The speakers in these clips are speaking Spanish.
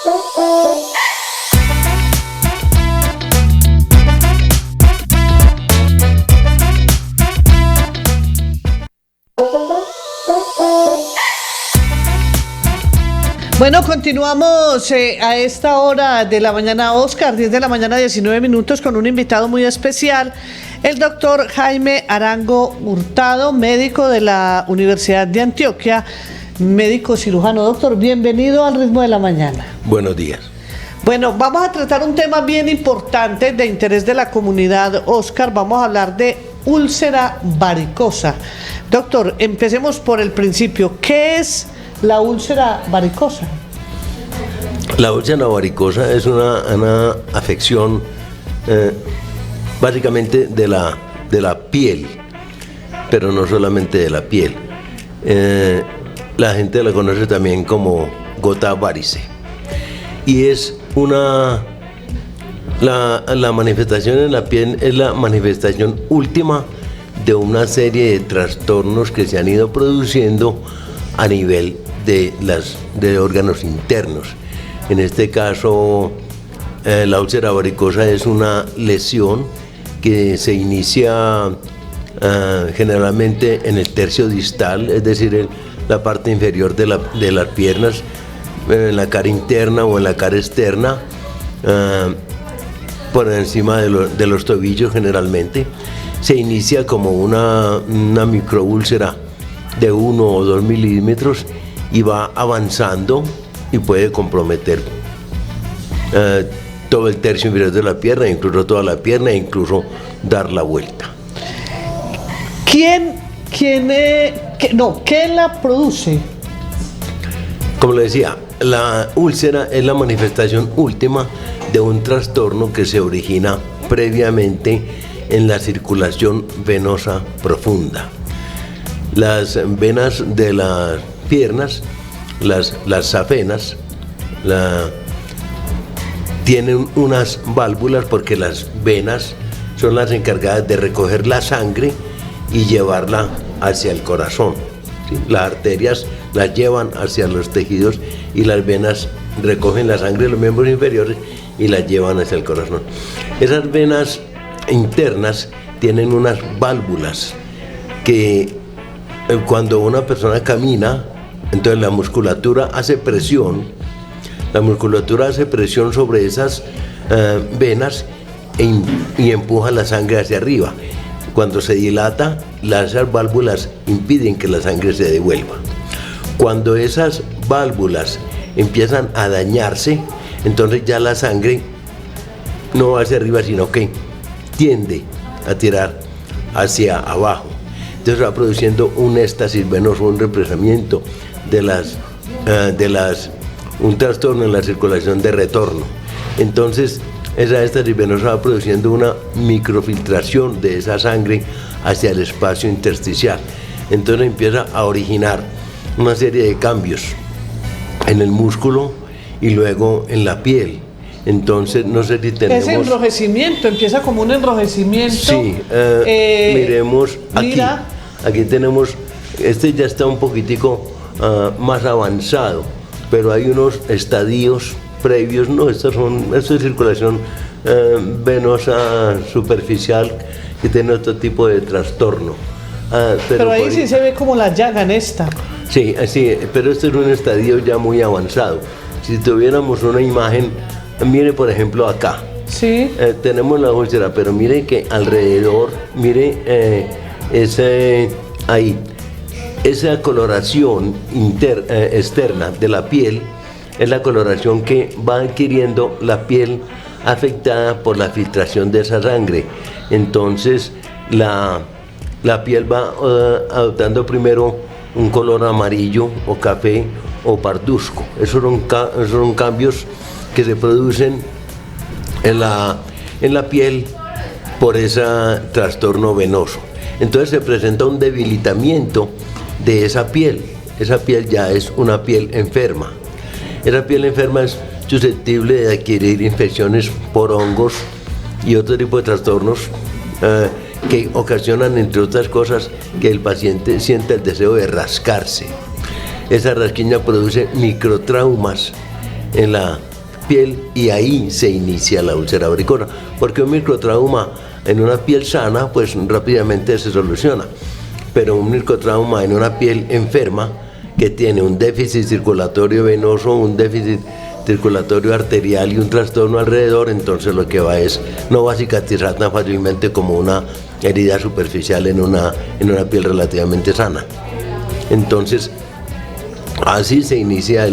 Bueno, continuamos a esta hora de la mañana, Oscar, 10 de la mañana, 19 minutos, con un invitado muy especial, el doctor Jaime Arango Hurtado, médico de la Universidad de Antioquia, médico cirujano. Doctor, bienvenido al Ritmo de la Mañana. Buenos días. Bueno, vamos a tratar un tema bien importante de interés de la comunidad, Oscar. Vamos a hablar de úlcera varicosa. Doctor, empecemos por el principio. ¿Qué es la úlcera varicosa? La úlcera varicosa es una afección básicamente de la piel, pero no solamente de la piel. La gente la conoce también como gota varice. Y es la manifestación en la piel es la manifestación última de una serie de trastornos que se han ido produciendo a nivel de órganos internos. En este caso, la úlcera varicosa es una lesión que se inicia generalmente en el tercio distal, es decir, en la parte inferior de las piernas, en la cara interna o en la cara externa, por encima de los tobillos generalmente. Se inicia como una microúlcera de 1 o 2 milímetros y va avanzando y puede comprometer todo el tercio inferior de la pierna, incluso toda la pierna, e incluso dar la vuelta. ¿Qué la produce? Como le decía, la úlcera es la manifestación última de un trastorno que se origina previamente en la circulación venosa profunda. Las venas de las piernas, las safenas, tienen unas válvulas porque las venas son las encargadas de recoger la sangre y llevarla hacia el corazón, ¿sí? Las arterias las llevan hacia los tejidos y las venas recogen la sangre de los miembros inferiores y la llevan hacia el corazón. Esas venas internas tienen unas válvulas que cuando una persona camina, entonces la musculatura hace presión sobre esas venas y empuja la sangre hacia arriba. Cuando se dilata, esas válvulas impiden que la sangre se devuelva. Cuando esas válvulas empiezan a dañarse, entonces ya la sangre no va hacia arriba, sino que tiende a tirar hacia abajo. Entonces va produciendo un éxtasis venoso, un represamiento un trastorno en la circulación de retorno. Entonces esa éxtasis venosa va produciendo una microfiltración de esa sangre hacia el espacio intersticial. Entonces empieza a originar una serie de cambios en el músculo y luego en la piel. Entonces, no sé si tenemos... Ese enrojecimiento, empieza como un enrojecimiento. Sí, miremos aquí. Aquí tenemos, este ya está un poquitico más avanzado, pero hay unos estadios previos, no, esto es circulación venosa superficial que tiene otro tipo de trastorno. Pero ahí sí se ve como la llaga en esta. Sí, pero este es un estadio ya muy avanzado. Si tuviéramos una imagen, mire por ejemplo acá. Sí. Tenemos la úlcera, pero mire que alrededor, mire esa coloración externa de la piel es la coloración que va adquiriendo la piel afectada por la filtración de esa sangre. Entonces la piel va adoptando primero un color amarillo o café o parduzco. Esos son cambios que se producen en la piel por ese trastorno venoso. Entonces se presenta un debilitamiento de esa piel. Esa piel ya es una piel enferma. Esa piel enferma es susceptible de adquirir infecciones por hongos y otro tipo de trastornos que ocasionan, entre otras cosas, que el paciente sienta el deseo de rascarse. Esa rasquiña produce microtraumas en piel y ahí se inicia la úlcera varicosa, porque un microtrauma en una piel sana pues rápidamente se soluciona, pero un microtrauma en una piel enferma que tiene un déficit circulatorio venoso, un déficit circulatorio arterial y un trastorno alrededor, entonces lo que va es, no va a cicatrizar tan fácilmente como una herida superficial en una piel relativamente sana. Entonces, así se inicia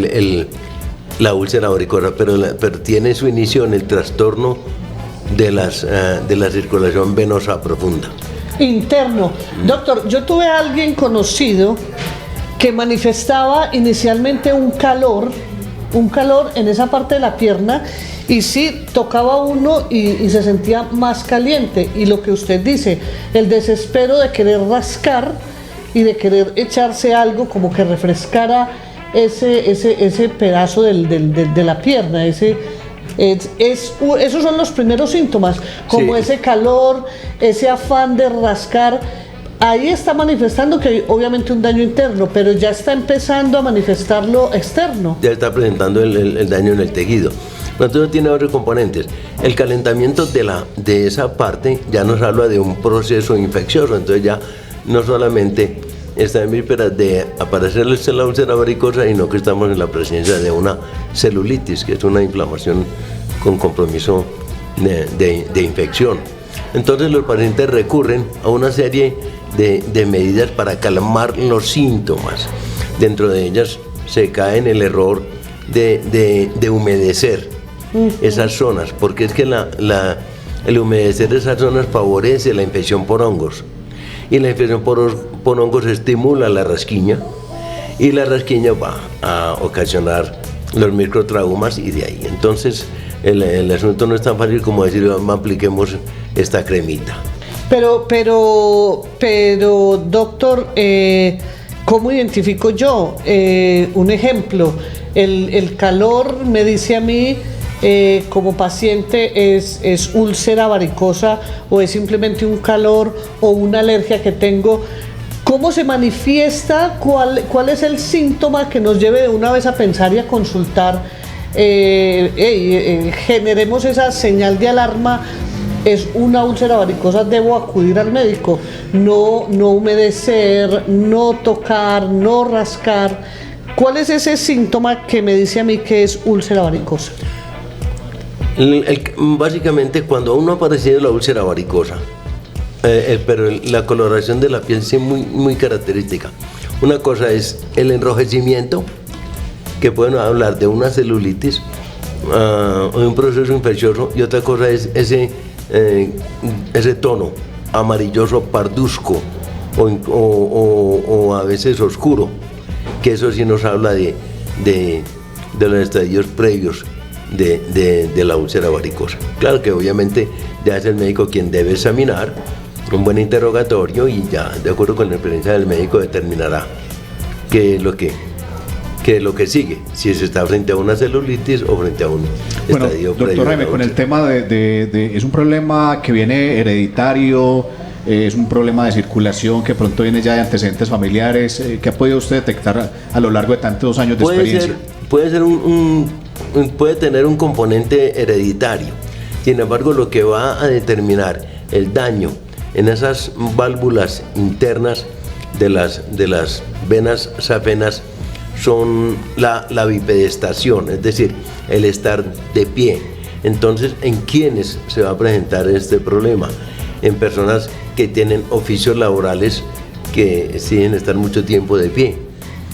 la úlcera varicosa, pero tiene su inicio en el trastorno de la circulación venosa profunda. Interno. Doctor, yo tuve a alguien conocido que manifestaba inicialmente un calor en esa parte de la pierna, y sí, tocaba uno y se sentía más caliente, y lo que usted dice, el desespero de querer rascar y de querer echarse algo como que refrescara ese pedazo de la pierna, esos son los primeros síntomas, como sí, ese calor, ese afán de rascar. Ahí está manifestando que hay obviamente un daño interno, pero ya está empezando a manifestar lo externo. Ya está presentando el daño en el tejido. Entonces tiene varios componentes. El calentamiento de esa parte ya nos habla de un proceso infeccioso, entonces ya no solamente está en vísperas de aparecer la úlcera varicosa, sino que estamos en la presencia de una celulitis, que es una inflamación con compromiso de infección. Entonces los pacientes recurren a una serie de medidas para calmar los síntomas. Dentro de ellas se cae en el error de humedecer esas zonas, porque es que el humedecer esas zonas favorece la infección por hongos, y la infección por hongos estimula la rasquiña, y la rasquiña va a ocasionar los microtraumas, y de ahí entonces el asunto no es tan fácil como decir apliquemos esta cremita. Pero doctor, ¿cómo identifico yo? Un ejemplo, el calor me dice a mí, como paciente, es úlcera varicosa, o es simplemente un calor o una alergia que tengo. ¿Cómo se manifiesta? ¿Cuál es el síntoma que nos lleve de una vez a pensar y a consultar? Generemos esa señal de alarma. Es una úlcera varicosa, debo acudir al médico. No humedecer, no tocar, no rascar. ¿Cuál es ese síntoma que me dice a mí que es úlcera varicosa? Básicamente, cuando uno ha aparecido la úlcera varicosa, pero la coloración de la piel es muy, muy característica. Una cosa es el enrojecimiento, que pueden hablar de una celulitis o de un proceso infeccioso, y otra cosa es ese tono amarilloso parduzco o a veces oscuro, que eso sí nos habla de los estadios previos de la úlcera varicosa. Claro que obviamente ya es el médico quien debe examinar, un buen interrogatorio, y ya de acuerdo con la experiencia del médico determinará qué es lo que sigue, si se está frente a una celulitis o frente a un estadio previo. Doctor Jaime, con el tema es un problema que viene hereditario, es un problema de circulación que pronto viene ya de antecedentes familiares, ¿qué ha podido usted detectar a lo largo de tantos años de experiencia? Puede tener un componente hereditario. Sin embargo, lo que va a determinar el daño en esas válvulas internas de las venas safenas son la bipedestación, es decir, el estar de pie. Entonces, ¿en quiénes se va a presentar este problema? En personas que tienen oficios laborales que exigen estar mucho tiempo de pie,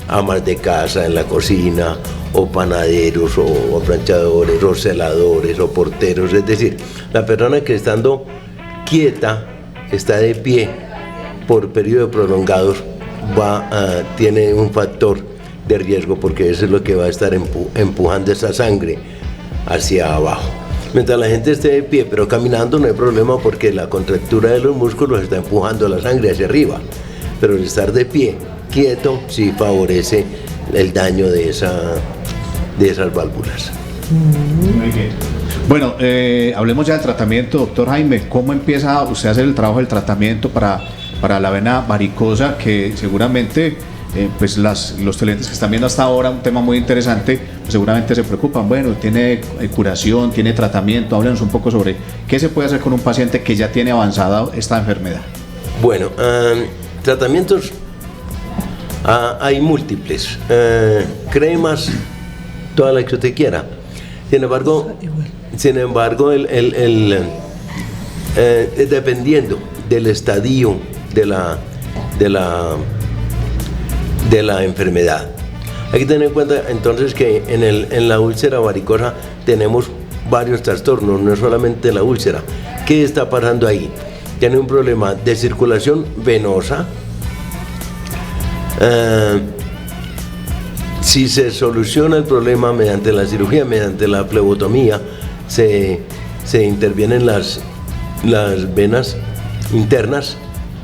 amas de casa en la cocina, o panaderos, o planchadores, o celadores, o porteros. Es decir, la persona que estando quieta, está de pie por periodos prolongados, tiene un factor de riesgo, porque eso es lo que va a estar empujando esa sangre hacia abajo. Mientras la gente esté de pie pero caminando, no hay problema, porque la contractura de los músculos está empujando la sangre hacia arriba, pero el estar de pie quieto sí favorece el daño de esas válvulas. Muy bien. Bueno, hablemos ya del tratamiento, doctor Jaime. ¿Cómo empieza usted a hacer el trabajo del tratamiento para la vena varicosa, que seguramente pues los televidentes que están viendo hasta ahora un tema muy interesante, pues seguramente se preocupan, bueno, tiene curación, tiene tratamiento, háblenos un poco sobre qué se puede hacer con un paciente que ya tiene avanzada esta enfermedad. Bueno, tratamientos hay múltiples, cremas, toda la que usted quiera. Sin embargo, dependiendo del estadio de la enfermedad. Hay que tener en cuenta entonces que en la úlcera varicosa tenemos varios trastornos, no es solamente la úlcera. ¿Qué está pasando ahí? Tiene un problema de circulación venosa. Si se soluciona el problema mediante la cirugía, mediante la flebotomía, se intervienen las venas internas,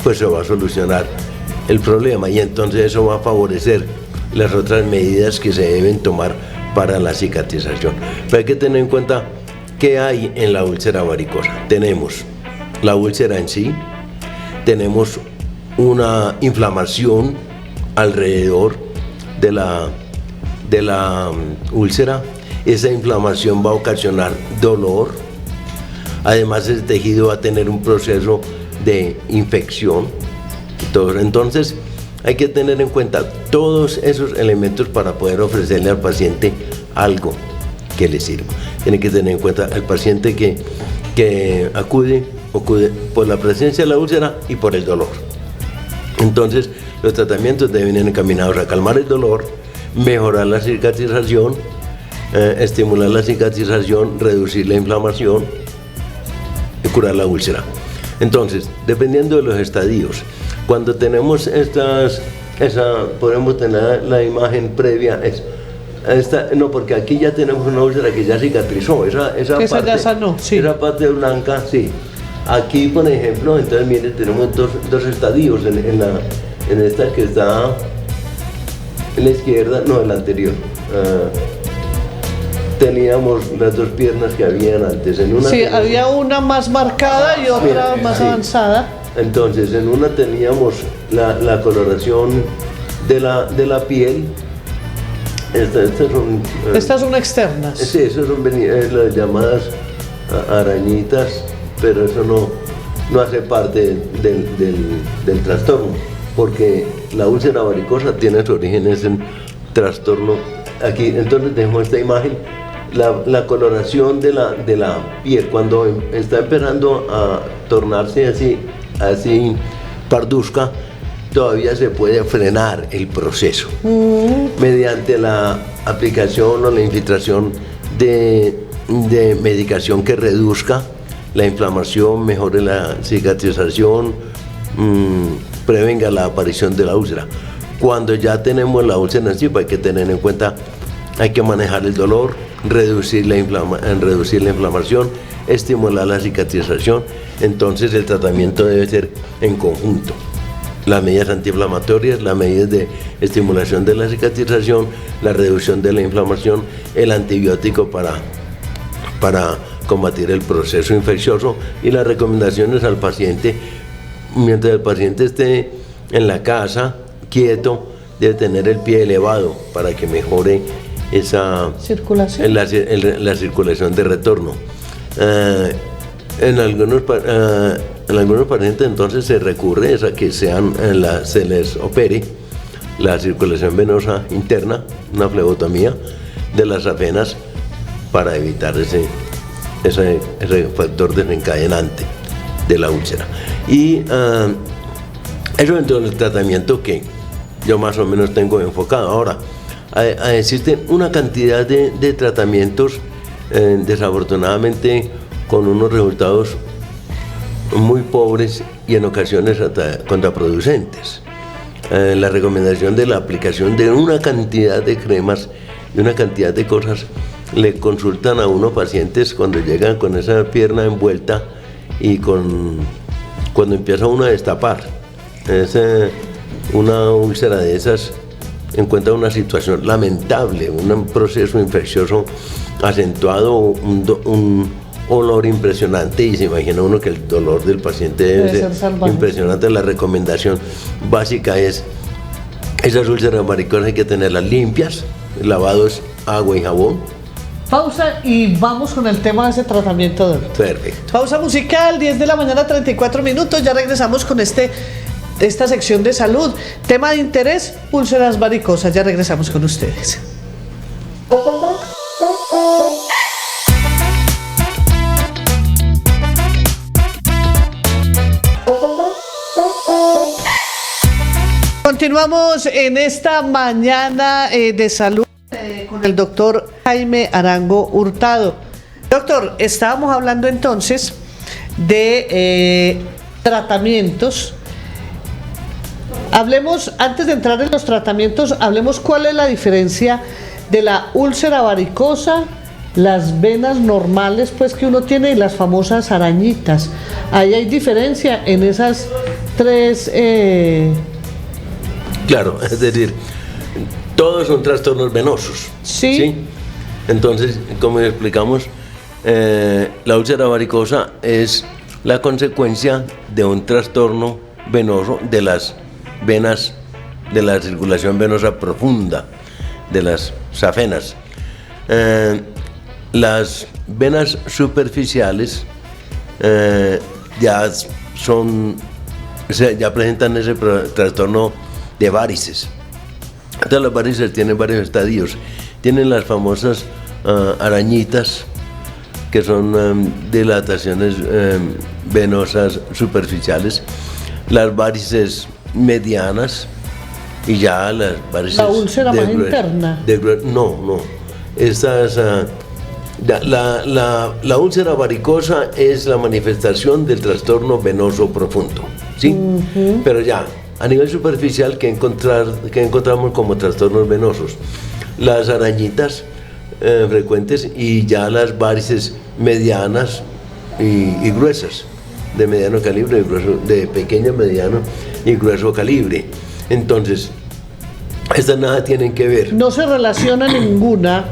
pues se va a solucionar el problema y entonces eso va a favorecer las otras medidas que se deben tomar para la cicatrización. Pero hay que tener en cuenta qué hay en la úlcera varicosa. Tenemos la úlcera en sí, tenemos una inflamación alrededor de la úlcera. Esa inflamación va a ocasionar dolor. Además, el tejido va a tener un proceso de infección. Entonces, hay que tener en cuenta todos esos elementos para poder ofrecerle al paciente algo que le sirva. Tiene que tener en cuenta el paciente que acude por la presencia de la úlcera y por el dolor. Entonces, los tratamientos deben ir encaminados a calmar el dolor, mejorar la cicatrización, estimular la cicatrización, reducir la inflamación y curar la úlcera. Entonces, dependiendo de los estadios, cuando tenemos podemos tener la imagen previa, no, porque aquí ya tenemos una úlcera que ya cicatrizó, esa parte ya sanó, sí. Esa parte blanca, sí. Aquí, por ejemplo, entonces mire, tenemos dos estadios en esta que está en la izquierda, no, en la anterior. Teníamos las dos piernas que habían antes. Había una más marcada y otra más avanzada. Entonces, en una teníamos la coloración de la piel. Estas son externas. Sí, esas son las llamadas arañitas, pero eso no hace parte del trastorno, porque la úlcera varicosa tiene su origen en trastorno. Aquí, entonces tenemos esta imagen, la coloración de la piel, cuando está empezando a tornarse así parduzca, todavía se puede frenar el proceso mediante la aplicación o la infiltración de medicación que reduzca la inflamación, mejore la cicatrización, prevenga la aparición de la úlcera. Cuando ya tenemos la úlcera encima, hay que tener en cuenta, hay que manejar el dolor, reducir la inflamación, estimular la cicatrización. Entonces el tratamiento debe ser en conjunto. Las medidas antiinflamatorias, las medidas de estimulación de la cicatrización, la reducción de la inflamación, el antibiótico para combatir el proceso infeccioso y las recomendaciones al paciente. Mientras el paciente esté en la casa, quieto, debe tener el pie elevado para que mejore esa circulación, la circulación de retorno. En algunos pacientes entonces se recurre a que se les opere la circulación venosa interna, una flebotomía de las venas para evitar ese factor desencadenante de la úlcera. Y eso es el tratamiento que yo más o menos tengo enfocado. Ahora, existen una cantidad de tratamientos, desafortunadamente, con unos resultados muy pobres y en ocasiones hasta contraproducentes. La recomendación de la aplicación de una cantidad de cremas y una cantidad de cosas, le consultan a uno pacientes cuando llegan con esa pierna envuelta y cuando empieza uno a destapar una úlcera de esas, encuentra una situación lamentable, un proceso infeccioso acentuado, un olor impresionante, y se imagina uno que el dolor del paciente debe ser impresionante. La recomendación básica es Esas úlceras varicosas hay que tenerlas limpias, lavados, agua y jabón. Pausa y vamos con el tema de ese tratamiento, doctor. Perfecto. Pausa musical, 10 de la mañana, 34 minutos. Ya regresamos con esta sección de salud. Tema de interés, úlceras varicosas. Ya regresamos con ustedes. Continuamos en esta mañana de salud con el doctor Jaime Arango Hurtado. Doctor, estábamos hablando entonces de tratamientos. Hablemos, antes de entrar en los tratamientos, hablemos cuál es la diferencia de la úlcera varicosa, las venas normales pues que uno tiene y las famosas arañitas. Ahí hay diferencia en esas tres... Claro, es decir, todos son trastornos venosos. Sí. Entonces, como explicamos, la úlcera varicosa es la consecuencia de un trastorno venoso de las venas, de la circulación venosa profunda, de las safenas. Las venas superficiales ya presentan ese trastorno de varices. Entonces las varices tienen varios estadios. Tienen las famosas arañitas, que son dilataciones venosas superficiales, las varices medianas y ya las varices... La úlcera más interna. No. Estas, la úlcera varicosa es la manifestación del trastorno venoso profundo, ¿sí? Uh-huh. Pero ya, a nivel superficial, que encontramos como trastornos venosos? Las arañitas frecuentes y ya las varices medianas y gruesas, de mediano calibre, de pequeño, mediano y grueso calibre. Entonces, estas nada tienen que ver. No se relaciona ninguna.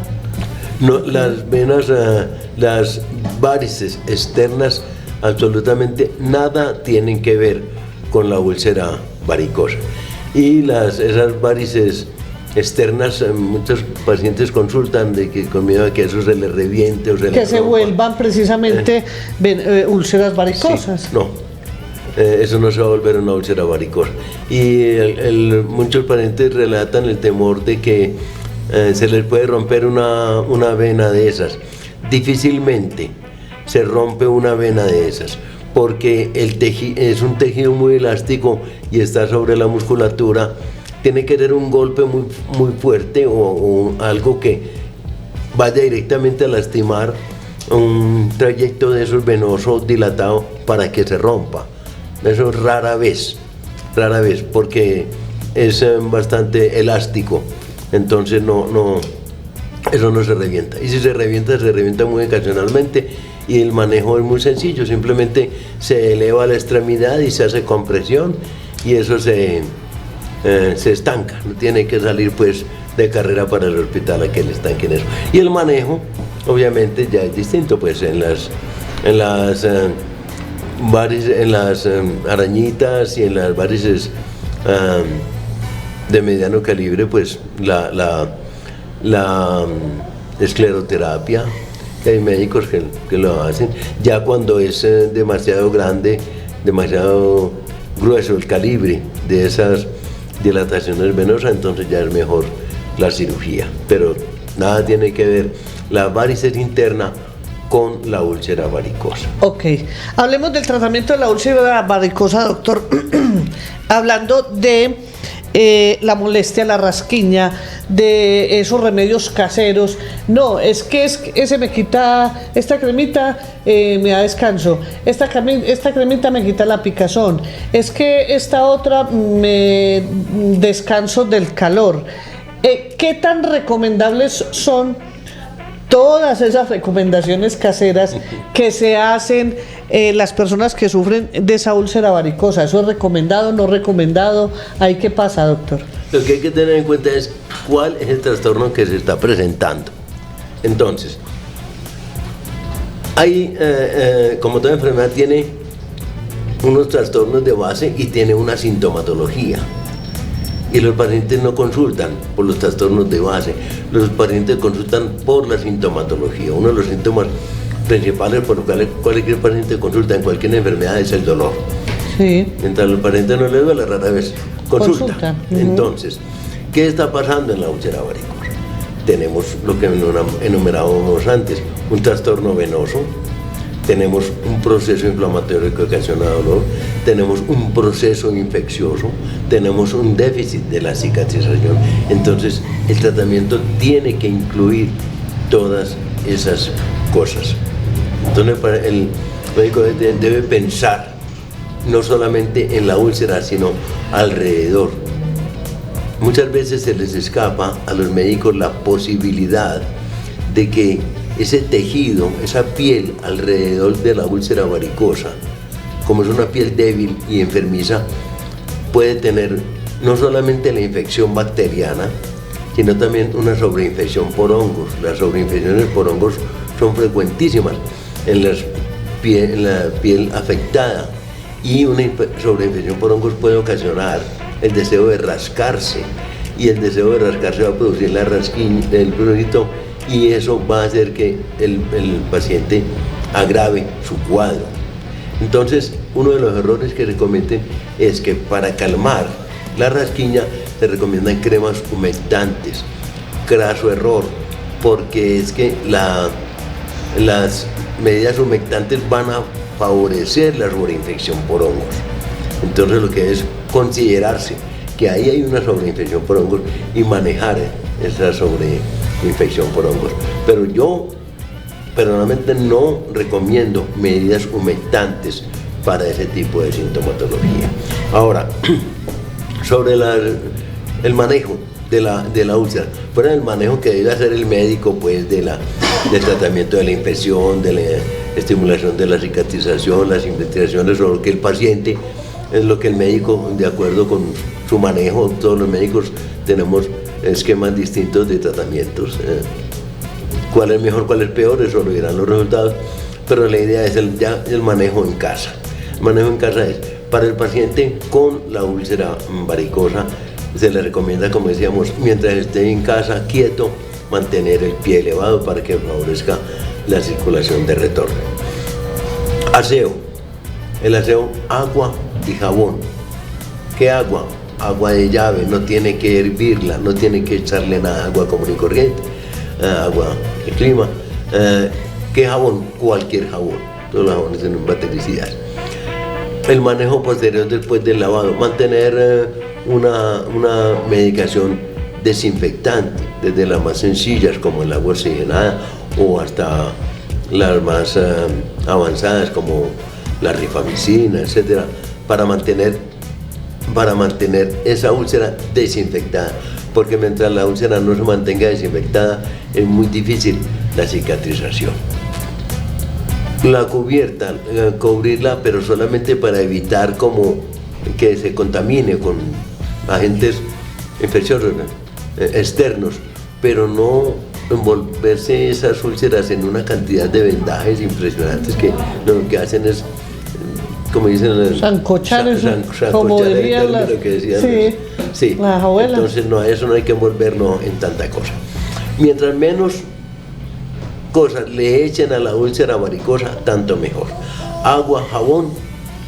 No, las venas, las varices externas, absolutamente nada tienen que ver con la úlcera varicosa. Y esas varices externas, muchos pacientes consultan de que con miedo a que eso se les reviente o se vuelvan precisamente úlceras varicosas. Sí, no, eso no se va a volver una úlcera varicosa. Y muchos pacientes relatan el temor de que se les puede romper una vena de esas. Difícilmente se rompe una vena de esas, porque es un tejido muy elástico y está sobre la musculatura. Tiene que tener un golpe muy fuerte o algo que vaya directamente a lastimar un trayecto de esos venosos dilatado para que se rompa. Eso es rara vez, porque es bastante elástico, entonces eso no se revienta. Y si se revienta muy ocasionalmente, y el manejo es muy sencillo, simplemente se eleva la extremidad y se hace compresión y eso se estanca, no tiene que salir pues de carrera para el hospital a que le estanquen eso. Y el manejo obviamente ya es distinto, pues en las arañitas y en las varices de mediano calibre, pues la escleroterapia, que hay médicos que lo hacen. Ya cuando es demasiado grande, demasiado grueso el calibre de esas dilataciones venosas, entonces ya es mejor la cirugía, pero nada tiene que ver la varices interna con la úlcera varicosa. Ok, hablemos del tratamiento de la úlcera varicosa, doctor. Hablando de la molestia, la rasquiña, de esos remedios caseros. No, es que ese me quita, esta cremita me da descanso, esta cremita me quita la picazón, es que esta otra me descanso del calor. ¿Qué tan recomendables son todas esas recomendaciones caseras que se hacen las personas que sufren de esa úlcera varicosa? ¿Eso es recomendado, no recomendado? ¿Ahí qué pasa, doctor? Lo que hay que tener en cuenta es cuál es el trastorno que se está presentando. Entonces, como toda enfermedad tiene unos trastornos de base y tiene una sintomatología. Y los pacientes no consultan por los trastornos de base, los pacientes consultan por la sintomatología. Uno de los síntomas principales por los cuales cualquier paciente consulta en cualquier enfermedad es el dolor. Sí. Mientras los pacientes no les duele, rara vez consulta. Consulta. Entonces, ¿qué está pasando en la úlcera varicosa? Tenemos lo que enumerábamos antes, un trastorno venoso, tenemos un proceso inflamatorio que ocasiona dolor, tenemos un proceso infeccioso, tenemos un déficit de la cicatrización. Entonces, el tratamiento tiene que incluir todas esas cosas. Entonces, el médico debe pensar no solamente en la úlcera, sino alrededor. Muchas veces se les escapa a los médicos la posibilidad de que ese tejido, esa piel alrededor de la úlcera varicosa, como es una piel débil y enfermiza, puede tener no solamente la infección bacteriana, sino también una sobreinfección por hongos. Las sobreinfecciones por hongos son frecuentísimas en la piel afectada, y una sobreinfección por hongos puede ocasionar el deseo de rascarse, y el deseo de rascarse va a producir la rasquiña, el prurito, y eso va a hacer que el paciente agrave su cuadro. Entonces, uno de los errores que se cometen es que para calmar la rasquiña se recomiendan cremas humectantes. Craso error, porque es que las medidas humectantes van a favorecer la sobreinfección por hongos. Entonces, lo que es considerarse que ahí hay una sobreinfección por hongos y manejar esa sobreinfección por hongos. Pero yo personalmente no recomiendo medidas humectantes para ese tipo de sintomatología. Ahora, sobre el manejo de la úlcera, fuera del manejo que debe hacer el médico, pues del tratamiento de la infección, de la estimulación de la cicatrización, las investigaciones sobre lo que el paciente, es lo que el médico, de acuerdo con su manejo, todos los médicos tenemos esquemas distintos de tratamientos. ¿Cuál es mejor, cuál es peor? Eso lo dirán los resultados, pero la idea es el manejo en casa. El manejo en casa es, para el paciente con la úlcera varicosa, se le recomienda, como decíamos, mientras esté en casa quieto, mantener el pie elevado para que favorezca la circulación de retorno. Aseo. El aseo, agua y jabón. ¿Qué agua? Agua de llave, no tiene que hervirla, no tiene que echarle nada, agua común y corriente, agua de clima. ¿Qué jabón? Cualquier jabón, todos los jabones tienen bactericidas. El manejo posterior después del lavado, mantener una medicación desinfectante, desde las más sencillas como el agua oxigenada o hasta las más avanzadas como la rifamicina, etcétera, para mantener esa úlcera desinfectada, porque mientras la úlcera no se mantenga desinfectada es muy difícil la cicatrización. La cubierta, cubrirla, pero solamente para evitar como que se contamine con agentes infecciosos externos, pero no envolverse esas úlceras en una cantidad de vendajes impresionantes que lo que hacen es, como dicen, sancochar, como dirían las, sí, las abuelas. Entonces eso no hay que envolverlo en tanta cosa. Mientras menos cosas le echen a la úlcera varicosa, tanto mejor. Agua, jabón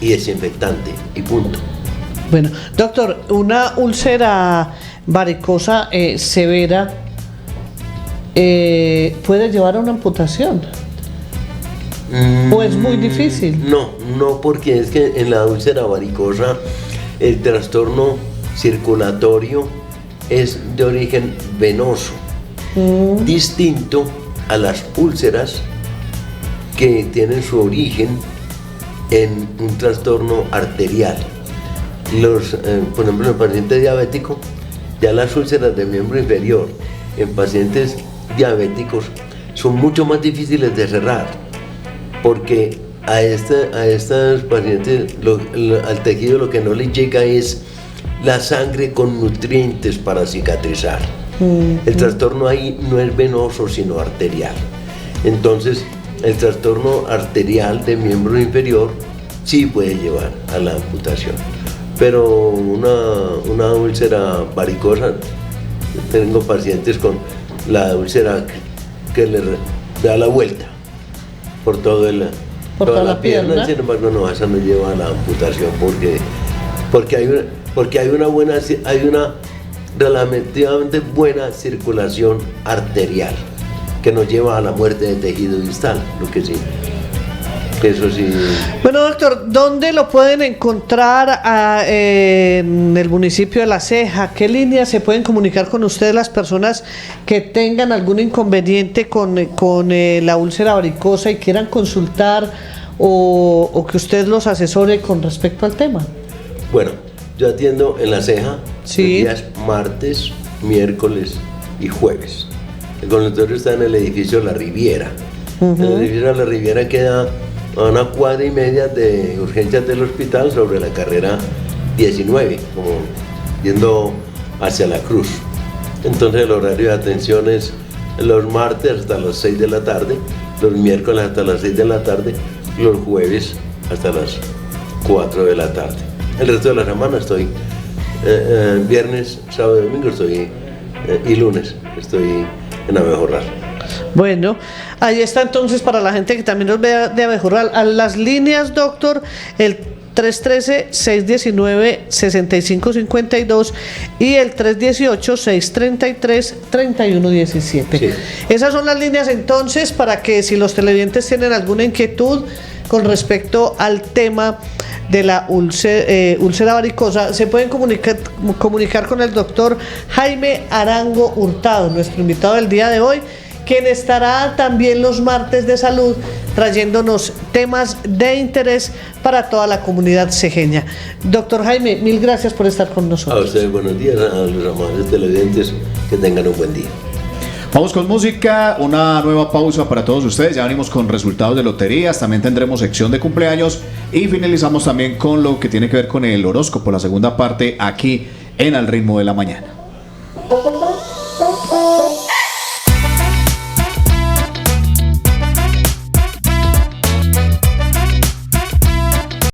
y desinfectante, y punto. Bueno, doctor, una úlcera varicosa severa puede llevar a una amputación. ¿O es muy difícil? No, porque es que en la úlcera varicosa el trastorno circulatorio es de origen venoso, distinto a las úlceras que tienen su origen en un trastorno arterial. Por ejemplo, en el paciente diabético, ya las úlceras de miembro inferior en pacientes diabéticos son mucho más difíciles de cerrar, porque a estos pacientes al tejido lo que no les llega es la sangre con nutrientes para cicatrizar. El trastorno ahí no es venoso sino arterial. Entonces el trastorno arterial de miembro inferior sí puede llevar a la amputación, pero una úlcera varicosa, tengo pacientes con la úlcera que le da la vuelta por toda la pierna. Sin embargo, no, esa no lleva a la amputación porque hay una relativamente buena circulación arterial que nos lleva a la muerte de tejido distal, lo que sí. Eso sí. Bueno, doctor, ¿dónde lo pueden encontrar en el municipio de La Ceja? ¿Qué líneas se pueden comunicar con ustedes las personas que tengan algún inconveniente con la úlcera varicosa y quieran consultar o que usted los asesore con respecto al tema? Bueno, yo atiendo en La Ceja sí. Los días martes, miércoles y jueves. El consultorio está en el edificio La Riviera. El edificio La Riviera queda a una cuadra y media de urgencias del hospital sobre la carrera 19, como yendo hacia la Cruz. Entonces el horario de atención es los martes hasta las 6 de la tarde, los miércoles hasta las 6 de la tarde, los jueves hasta las 4 de la tarde. El resto de la semana estoy viernes, sábado y domingo y lunes estoy en Abejorral. Bueno, ahí está entonces para la gente que también nos vea de Abejorral. A las líneas, doctor, el 313-619-6552 y el 318-633-3117. Sí. Esas son las líneas entonces para que si los televidentes tienen alguna inquietud con respecto al tema de la úlcera varicosa, se pueden comunicar con el doctor Jaime Arango Hurtado, nuestro invitado del día de hoy, quien estará también los martes de salud trayéndonos temas de interés para toda la comunidad cejeña. Doctor Jaime, mil gracias por estar con nosotros. A ustedes buenos días, a los amables televidentes, que tengan un buen día. Vamos con música, una nueva pausa para todos ustedes, ya venimos con resultados de loterías, también tendremos sección de cumpleaños y finalizamos también con lo que tiene que ver con el horóscopo, la segunda parte aquí en Al Ritmo de la Mañana.